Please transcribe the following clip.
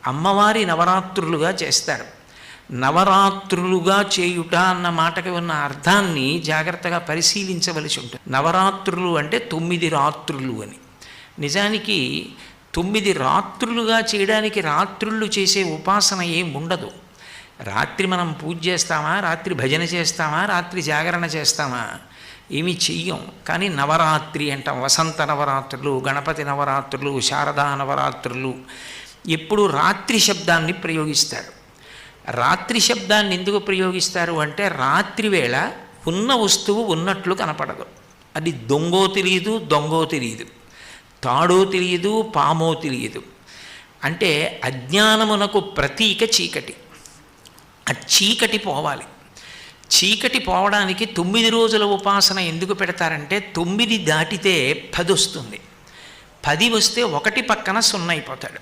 అమ్మవారి నవరాత్రులుగా చేస్తారు. నవరాత్రులుగా చేయుట అన్న మాటకి ఉన్న అర్థాన్ని జాగ్రత్తగా పరిశీలించవలసి ఉంటుంది. నవరాత్రులు అంటే 9 రాత్రులు అని. నిజానికి 9 రాత్రులుగా చేయడానికి రాత్రుళ్ళు చేసే ఉపాసన ఏం ఉండదు. రాత్రి మనం పూజ చేస్తామా, రాత్రి భజన చేస్తామా, రాత్రి జాగరణ చేస్తామా, ఏమీ చెయ్యం. కానీ నవరాత్రి అంటాం. వసంత నవరాత్రులు, గణపతి నవరాత్రులు, శారదా నవరాత్రులు ఎప్పుడు రాత్రి శబ్దాన్ని ప్రయోగిస్తారు. రాత్రి శబ్దాన్ని ఎందుకు ప్రయోగిస్తారు అంటే రాత్రి వేళ ఉన్న వస్తువు ఉన్నట్లు కనపడదు. అది దొంగో తెలియదు, దొంగో తెలియదు, తాడో తెలియదు, పామో తెలియదు. అంటే అజ్ఞానమునకు ప్రతీక చీకటి. ఆ చీకటి పోవాలి. చీకటి పోవడానికి 9 రోజుల ఉపాసన ఎందుకు పెడతారంటే 9 దాటితే 10 వస్తుంది. 10 వస్తే 1 పక్కన 0 అయిపోతాడు.